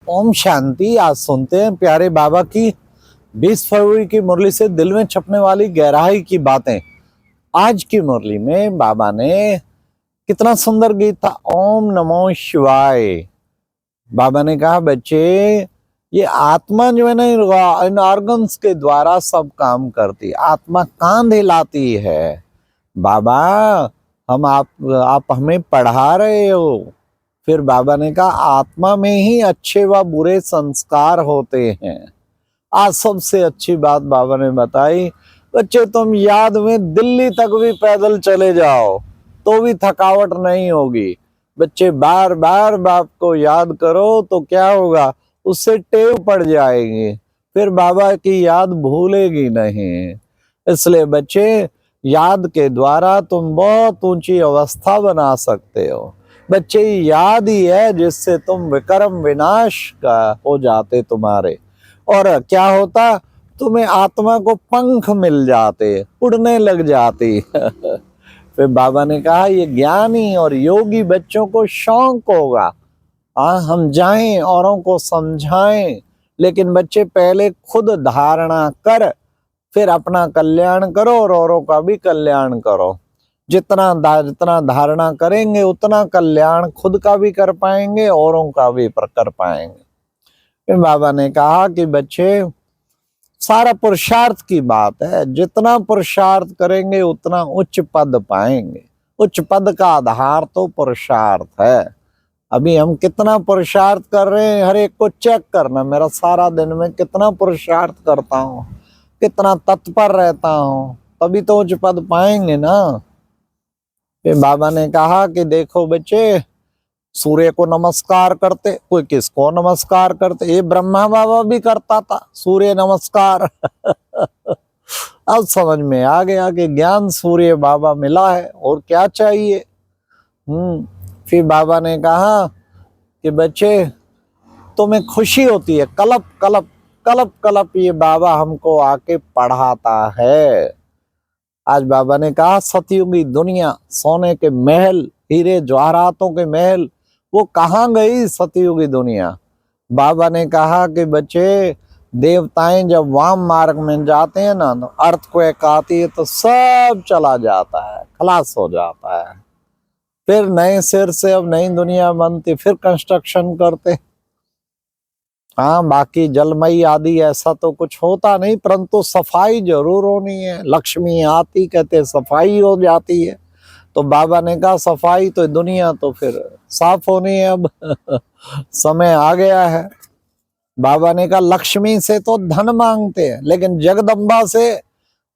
ओम शांति। आज सुनते हैं प्यारे बाबा की 20 फरवरी की मुरली से दिल में छपने वाली गहराई की बातें। आज की मुरली में बाबा ने कितना सुंदर गीत था, ओम नमो शिवाय। बाबा ने कहा बच्चे, ये आत्मा जो है ना, इन ऑर्गन्स के द्वारा सब काम करती, आत्मा कान हिलाती है। बाबा हम आप हमें पढ़ा रहे हो। फिर बाबा ने कहा आत्मा में ही अच्छे व बुरे संस्कार होते हैं। आज सबसे अच्छी बात बाबा ने बताई, बच्चे तुम याद में दिल्ली तक भी पैदल चले जाओ तो भी थकावट नहीं होगी। बच्चे बार बार बाप को याद करो तो क्या होगा, उससे टेव पड़ जाएगी, फिर बाबा की याद भूलेगी नहीं। इसलिए बच्चे, याद के द्वारा तुम बहुत ऊंची अवस्था बना सकते हो। बच्चे, याद ही है जिससे तुम विक्रम विनाश का हो जाते तुम्हारे। और क्या होता, तुम्हें आत्मा को पंख मिल जाते, उड़ने लग जाती। फिर बाबा ने कहा ये ज्ञानी और योगी बच्चों को शौक होगा, हम जाएं औरों को समझाएं, लेकिन बच्चे पहले खुद धारणा कर, फिर अपना कल्याण करो और औरों का भी कल्याण करो। जितना धारणा करेंगे उतना कल्याण खुद का भी कर पाएंगे, औरों का भी कर पाएंगे। फिर बाबा ने कहा कि बच्चे, सारा पुरुषार्थ की बात है, जितना पुरुषार्थ करेंगे उतना उच्च पद पाएंगे। उच्च पद का आधार तो पुरुषार्थ है। अभी हम कितना पुरुषार्थ कर रहे हैं, हर एक को चेक करना, मेरा सारा दिन में कितना पुरुषार्थ करता हूँ, कितना तत्पर रहता हूँ, तभी तो उच्च पद पाएंगे ना। फिर बाबा ने कहा कि देखो बच्चे, सूर्य को नमस्कार करते, कोई किसको नमस्कार करते, ये ब्रह्मा बाबा भी करता था सूर्य नमस्कार। अब समझ में आ गया कि ज्ञान सूर्य बाबा मिला है, और क्या चाहिए। फिर बाबा ने कहा कि बच्चे, तुम्हें खुशी होती है, कलप कलप कलप कलप ये बाबा हमको आके पढ़ाता है। आज बाबा ने कहा सतयुगी दुनिया, सोने के महल, हीरे जवाहरातों के महल, वो कहाँ गई सतयुगी दुनिया। बाबा ने कहा कि बच्चे, देवताएं जब वाम मार्ग में जाते हैं ना, तो अर्थक्वेक आती है तो सब चला जाता है, खलास हो जाता है। फिर नए सिर से अब नई दुनिया बनती, फिर कंस्ट्रक्शन करते। हाँ, बाकी जलमई आदि ऐसा तो कुछ होता नहीं, परंतु सफाई जरूर होनी है। लक्ष्मी आती कहते सफाई हो जाती है, तो बाबा ने कहा सफाई तो दुनिया तो फिर साफ होनी है। अब समय आ गया है। बाबा ने कहा लक्ष्मी से तो धन मांगते हैं, लेकिन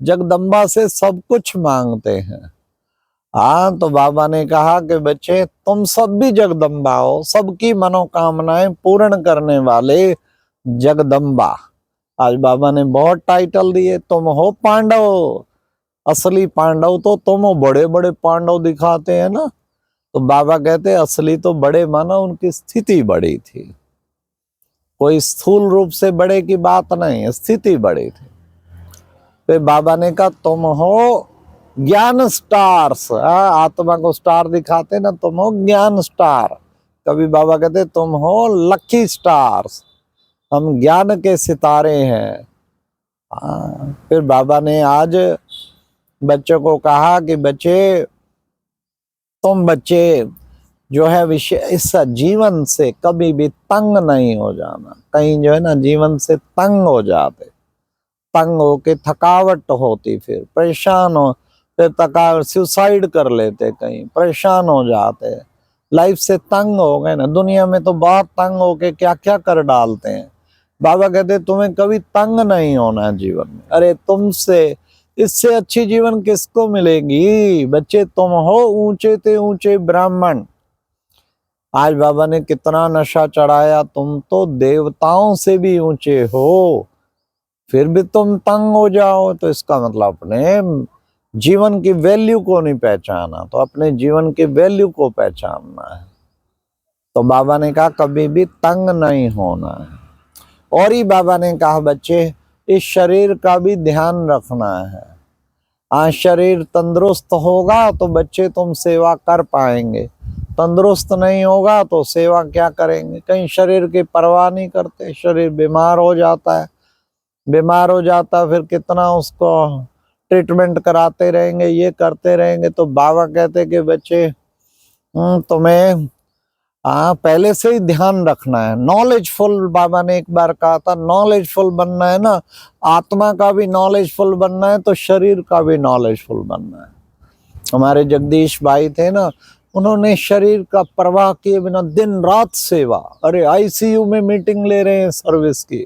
जगदम्बा से सब कुछ मांगते हैं। हाँ, तो बाबा ने कहा कि बच्चे, तुम सब भी जगदम्बा हो, सबकी मनोकामनाएं पूर्ण करने वाले जगदम्बा। आज बाबा ने बहुत टाइटल दिए, तुम हो पांडव, असली पांडव तो तुम हो। बड़े बड़े पांडव दिखाते हैं ना, तो बाबा कहते असली तो बड़े माना उनकी स्थिति बड़ी थी। कोई स्थूल रूप से बड़े की बात नहीं, स्थिति बड़ी थी। फिर बाबा ने कहा तुम हो ज्ञान स्टार्स, आत्मा को स्टार दिखाते ना, तुम हो ज्ञान स्टार। कभी बाबा कहते तुम हो लकी स्टार्स, हम ज्ञान के सितारे हैं। फिर बाबा ने आज बच्चों को कहा कि बच्चे, तुम बच्चे जो है विषय इस जीवन से कभी भी तंग नहीं हो जाना। कहीं जो है ना जीवन से तंग हो जाते, तंग होके थकावट होती, फिर परेशान हो, फिर थकावट सुसाइड कर लेते, कहीं परेशान हो जाते, लाइफ से तंग हो गए ना। दुनिया में तो बहुत तंग होके क्या क्या कर डालते हैं। बाबा कहते तुम्हें कभी तंग नहीं होना जीवन में। अरे तुमसे इससे अच्छी जीवन किसको मिलेगी। बच्चे, तुम हो ऊंचे ते ऊंचे ब्राह्मण। आज बाबा ने कितना नशा चढ़ाया, तुम तो देवताओं से भी ऊंचे हो, फिर भी तुम तंग हो जाओ, तो इसका मतलब अपने जीवन की वैल्यू को नहीं पहचाना, तो अपने जीवन की वैल्यू को पहचानना है। तो बाबा ने कहा कभी भी तंग नहीं होना है। और ही बाबा ने कहा बच्चे, इस शरीर का भी ध्यान रखना है। आज शरीर तंदुरुस्त होगा तो बच्चे तुम सेवा कर पाएंगे, तंदुरुस्त नहीं होगा तो सेवा क्या करेंगे। कहीं शरीर की परवाह नहीं करते, शरीर बीमार हो जाता है, बीमार हो जाता फिर कितना उसको ट्रीटमेंट कराते रहेंगे, ये करते रहेंगे। तो बाबा कहते कि बच्चे तुम्हें पहले से ही ध्यान रखना है, नॉलेजफुल। बाबा ने एक बार कहा था नॉलेजफुल बनना है ना, आत्मा का भी नॉलेजफुल बनना है तो शरीर का भी नॉलेजफुल बनना है। हमारे जगदीश भाई थे ना, उन्होंने शरीर का परवाह किए बिना दिन रात सेवा। अरे आईसीयू में मीटिंग ले रहे हैं सर्विस की,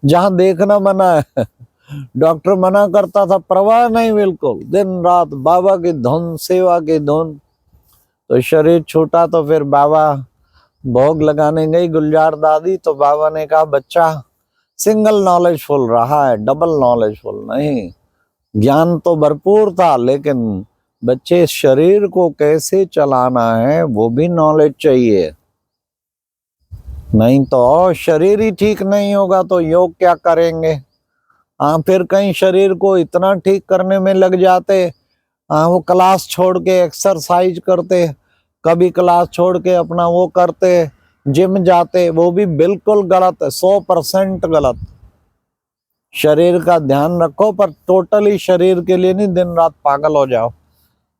जहां देखना मना है, डॉक्टर मना करता था, परवाह नहीं, बिल्कुल दिन रात बाबा की धुन, सेवा की धुन। तो शरीर छूटा तो फिर बाबा भोग लगाने गई गुलजार दादी, तो बाबा ने कहा बच्चा सिंगल नॉलेजफुल रहा है, डबल नॉलेजफुल नहीं। ज्ञान तो भरपूर था, लेकिन बच्चे शरीर को कैसे चलाना है वो भी नॉलेज चाहिए। नहीं तो शरीर ही ठीक नहीं होगा तो योग क्या करेंगे। फिर कहीं शरीर को इतना ठीक करने में लग जाते, वो क्लास छोड़ के एक्सरसाइज करते, कभी क्लास छोड़ के अपना वो करते, जिम जाते, वो भी बिल्कुल गलत है, 100% गलत। शरीर का ध्यान रखो पर टोटली शरीर के लिए नहीं, दिन रात पागल हो जाओ,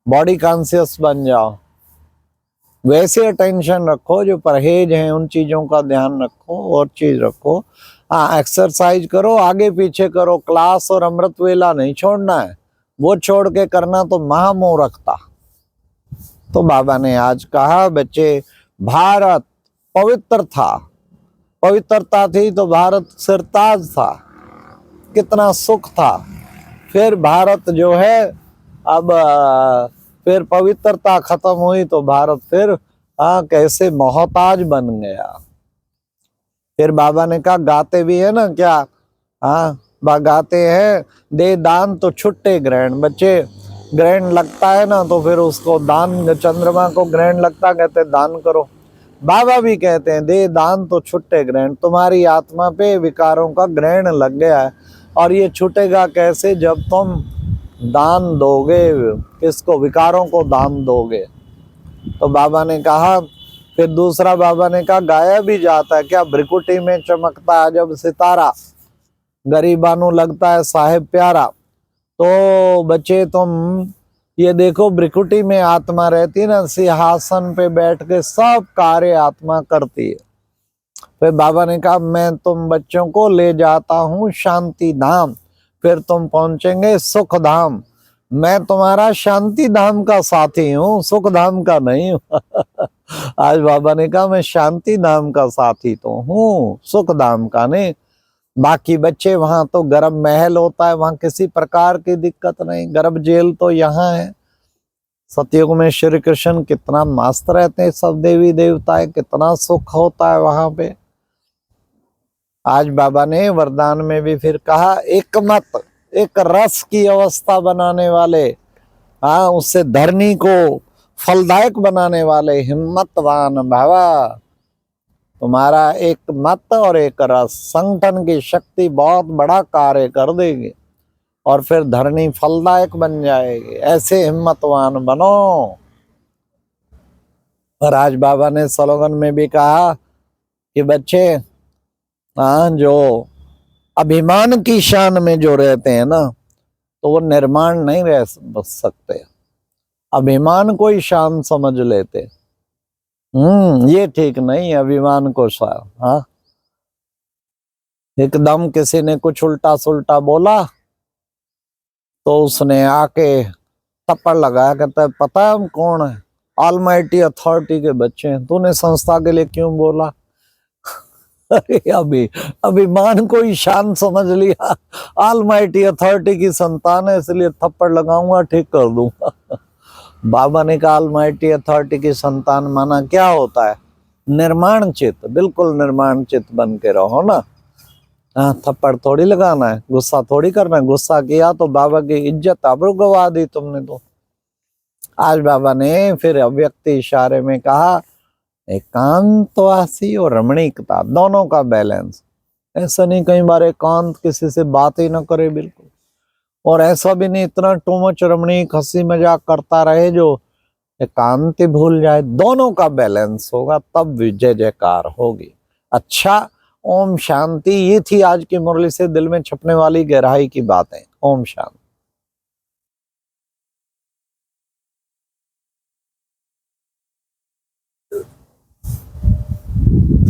बॉडी कॉन्शियस बन जाओ। वैसे अटेंशन रखो, जो परहेज हैं उन चीजों का ध्यान रखो, और चीज रखो। एक्सरसाइज करो, आगे पीछे करो, क्लास और अमृत वेला नहीं छोड़ना है, वो छोड़ के करना तो महामूर्खता। तो बाबा ने आज कहा बच्चे, भारत पवित्र था, पवित्रता थी तो भारत सिरताज था, कितना सुख था। फिर भारत जो है अब फिर पवित्रता खत्म हुई तो भारत फिर कैसे मोहताज बन गया। फिर बाबा ने कहा गाते भी है ना क्या, गाते हैं दे दान तो छुट्टे ग्रहण। बच्चे ग्रहण लगता है ना तो फिर उसको दान, चंद्रमा को ग्रहण लगता, कहते दान करो। बाबा भी कहते हैं दे दान तो छुट्टे ग्रहण। तुम्हारी आत्मा पे विकारों का ग्रहण लग गया है, और ये छूटेगा कैसे, जब तुम दान दोगे, किसको, विकारों को दान दोगे। तो बाबा ने कहा, फिर दूसरा बाबा ने कहा गाया भी जाता है क्या, भ्रिकुटी में चमकता है जब सितारा, गरीबानू लगता है साहेब प्यारा। तो बच्चे तुम ये देखो, भ्रिकुटी में आत्मा रहती है ना, सिंहासन पे बैठ के सब कार्य आत्मा करती है। फिर बाबा ने कहा मैं तुम बच्चों को ले जाता हूँ शांति धाम, फिर तुम पहुंचेंगे सुख धाम। मैं तुम्हारा शांति धाम का साथी हूँ, सुख धाम का नहीं हूँ। आज बाबा ने कहा मैं शांति धाम का साथी तो हूँ, सुख धाम का नहीं। बाकी बच्चे वहां तो गर्भ महल होता है, वहां किसी प्रकार की दिक्कत नहीं, गर्भ जेल तो यहाँ है। सतयुग में श्री कृष्ण कितना मस्त रहते हैं, सब देवी देवताएं, कितना सुख होता है वहां पे। आज बाबा ने वरदान में भी फिर कहा, एक मत, एक रस की अवस्था बनाने वाले, उससे धरनी को फलदायक बनाने वाले हिम्मतवान बाबा। तुम्हारा एक मत और एक रस संगठन की शक्ति बहुत बड़ा कार्य कर देगी, और फिर धरनी फलदायक बन जाएगी। ऐसे हिम्मतवान बनो। और आज बाबा ने स्लोगन में भी कहा कि बच्चे जो अभिमान की शान में जो रहते हैं ना, तो वो निर्माण नहीं रह सकते, अभिमान को ही शान समझ लेते। ये ठीक नहीं, अभिमान को शान। एकदम किसी ने कुछ उल्टा सुल्टा बोला तो उसने आके थप्पड़ लगाया, कहता है पता है हम कौन है, ऑलमाइटी अथॉरिटी के बच्चे हैं, तूने संस्था के लिए क्यों बोला। अरे अभिमान को ही शान समझ लिया, ऑलमाइटी अथॉरिटी की संतान है इसलिए थप्पड़ लगाऊंगा, ठीक कर दूंगा। बाबा ने कहा ऑलमाइटी अथॉरिटी की संतान माना क्या होता है, निर्माण चित्त, बिल्कुल निर्माण चित्त बन के रहो ना। थप्पड़ थोड़ी लगाना है, गुस्सा थोड़ी करना है, गुस्सा किया तो बाबा की इज्जत आबरू गवा दी तुमने तो। आज बाबा ने फिर अव्यक्त इशारे में कहा एकांतवासी और रमणीकता, दोनों का बैलेंस। ऐसा नहीं कई बार एकांत किसी से बात ही ना करे बिल्कुल, और ऐसा भी नहीं इतना टू मच रमणीक हंसी मजाक करता रहे जो एकांति भूल जाए, दोनों का बैलेंस होगा तब विजय जयकार होगी। अच्छा, ओम शांति। ये थी आज की मुरली से दिल में छपने वाली गहराई की बातें। ओम शांति।